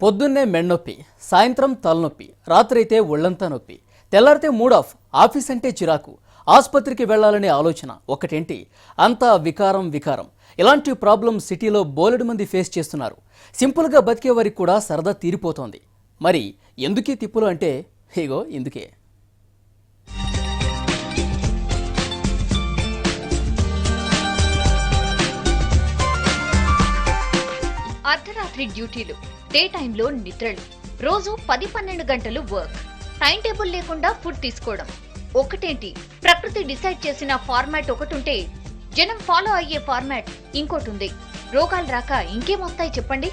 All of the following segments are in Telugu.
పొద్దున్నే మెన్నొప్పి, సాయంత్రం తలనొప్పి, రాత్రైతే ఒళ్ళంతా నొప్పి, తెల్లారితే మూడ్ ఆఫ్, ఆఫీస్ అంటే చిరాకు, ఆసుపత్రికి వెళ్లాలనే ఆలోచన ఒకటేంటి అంతా వికారం వికారం. ఇలాంటి ప్రాబ్లం సిటీలో బోలెడు మంది ఫేస్ చేస్తున్నారు. సింపుల్గా బతికే వారికి కూడా సరదా తీరిపోతోంది. మరి ఎందుకీ తిప్పులు అంటే ఇగో ఇందుకే. అర్ధరాత్రి డ్యూటీలు, డే టైంలో నిద్రలు, రోజు 10-12 గంటలు వర్క్, టైం టేబుల్ లేకుండా ఫుడ్ తీసుకోవడం. ఒకటేంటి, ప్రకృతి డిసైడ్ చేసిన ఫార్మాట్ ఒకటుంటే జనం ఫాలో అయ్యే ఫార్మాట్ ఇంకోటి ఉంది. రోగాలు రాక ఇంకేమొస్తాయి చెప్పండి?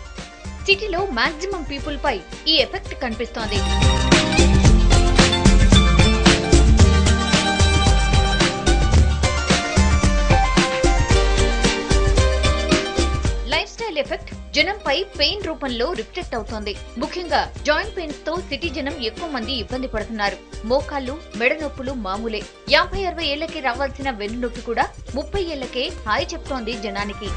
సిటీలో మాక్సిమం పీపుల్ పై ఈ ఎఫెక్ట్ కనిపిస్తోంది. ఎఫెక్ట్ జనంపై పెయిన్ రూపంలో రిఫ్లెక్ట్ అవుతోంది. ముఖ్యంగా జాయింట్ పెయిన్స్ తో సిటీ జనం ఎక్కువ మంది ఇబ్బంది పడుతున్నారు. మోకాళ్లు, మెడ నొప్పులు మామూలే. 50-60 ఏళ్లకి రావాల్సిన వెన్ను నొప్పి కూడా 30 ఏళ్లకే హాయ్ చెప్తోంది జనానికి.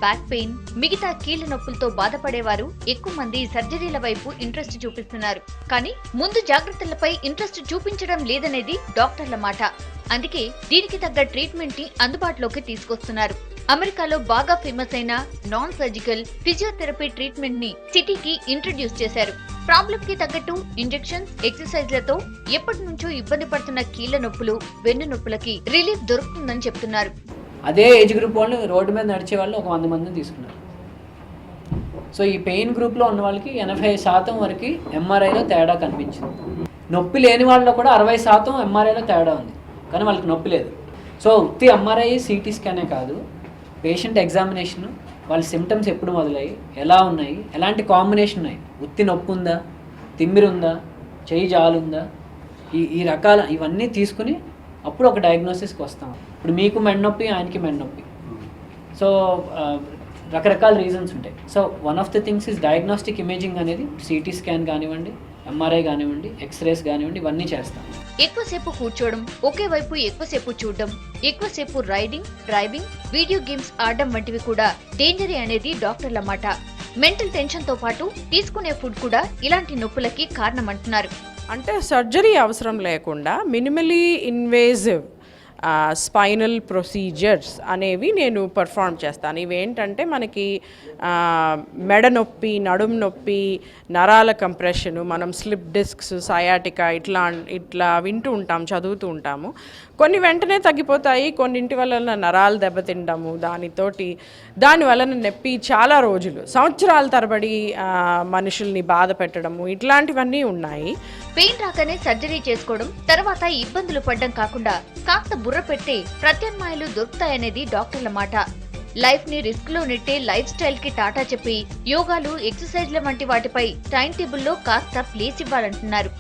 బ్యాక్ పెయిన్, మిగతా కీళ్ల నొప్పులతో బాధపడేవారు ఎక్కువ మంది సర్జరీల వైపు ఇంట్రెస్ట్ చూపిస్తున్నారు. కానీ ముందు జాగ్రత్తలపై ఇంట్రెస్ట్ చూపించడం లేదనేది డాక్టర్ల మాట. అందుకే దీనికి తగ్గ ట్రీట్మెంట్ ని అందుబాటులోకి తీసుకొస్తున్నారు. అమెరికాలో బాగా ఫేమస్ అయిన నాన్ సర్జికల్ ఫిజియోథెరపీ ట్రీట్మెంట్ ని సిటీకి ఇంట్రడ్యూస్ చేశారు. ప్రాబ్లం కి తగ్గట్టు ఇంజెక్షన్స్, ఎక్సర్సైజ్లతో ఎప్పటి నుంచో ఇబ్బంది పడుతున్న కీళ్ల నొప్పులు, వెన్ను నొప్పులకి రిలీఫ్ దొరుకుతుందని చెప్తున్నారు. అదే ఏజ్ గ్రూప్ వాళ్ళు రోడ్డు మీద నడిచే వాళ్ళు ఒక 100 మందిని తీసుకున్నారు. సో ఈ పెయిన్ గ్రూప్లో ఉన్న వాళ్ళకి 80% వరకు ఎంఆర్ఐలో తేడా కనిపించింది. నొప్పి లేని వాళ్ళలో కూడా 60% ఎంఆర్ఐలో తేడా ఉంది, కానీ వాళ్ళకి నొప్పి లేదు. సో ఉత్తి ఎంఆర్ఐ, సిటీ స్కానే కాదు, పేషెంట్ ఎగ్జామినేషన్, వాళ్ళ సిమ్టమ్స్ ఎప్పుడు మొదలయ్యి, ఎలా ఉన్నాయి, ఎలాంటి కాంబినేషన్ ఉన్నాయి, ఉత్తి నొప్పి ఉందా, తిమ్మిరి ఉందా, చెయ్యి జాలుందా, ఈ రకాల ఇవన్నీ తీసుకుని అప్పుడు ఒక డయాగ్నోసిస్కి వస్తాం. ఇప్పుడు మీకు మెడనొప్పి, ఆయనకి మెడనొప్పి. సో రకరకాల రీజన్స్ ఉంటాయి. So one of the things is diagnostic imaging అనేది. సిటీ స్కాన్ కానివ్వండి, ఎంఆర్ఐ కానివ్వండి, ఎక్స్రేస్ కానివ్వండి, ఇవన్నీ చేస్తాం. ఎక్కువసేపు కూర్చోవడం, ఒకే వైపు ఎక్కువసేపు చూడడం, ఎక్కువసేపు రైడింగ్, డ్రైవింగ్, వీడియో గేమ్స్ ఆడడం వంటివి కూడా డేంజరే అనేది డాక్టర్ల మాట. మెంటల్ టెన్షన్ తో పాటు తీసుకునే ఫుడ్ కూడా ఇలాంటి నొప్పులకి కారణమంటున్నారు. అంటే సర్జరీ అవసరం లేకుండా మినిమలీ ఇన్వేజివ్ స్పైనల్ ప్రొసీజర్స్ అనేవి నేను పర్ఫార్మ్ చేస్తాను. ఇవేంటంటే మనకి మెడ నొప్పి, నడుము నొప్పి, నరాల కంప్రెషను, మనం స్లిప్ డిస్క్స్, సయాటికా ఇట్లా వింటూ ఉంటాం, చదువుతూ ఉంటాము. కొన్ని వెంటనే తగ్గిపోతాయి, కొన్నింటి వలన నరాలు దెబ్బతిండము, దాని వలన నొప్పి చాలా రోజులు, సంవత్సరాల తరబడి మనుషుల్ని బాధ పెట్టడము, ఇట్లాంటివన్నీ ఉన్నాయి. పెయిన్ రాగానే సర్జరీ చేసుకోవడం, తర్వాత ఇబ్బందులు పడ్డం కాకుండా కాస్త బుర్ర పెట్టే ప్రత్యామ్నాయాలు దొరుకుతాయనేది డాక్టర్ల మాట. లైఫ్ ని రిస్క్ లో నెట్టే లైఫ్ స్టైల్ కి టాటా చెప్పి యోగాలు, ఎక్సర్సైజ్ల వంటి వాటిపై టైం టేబుల్లో కాస్త ప్లేస్ ఇవ్వాలంటున్నారు.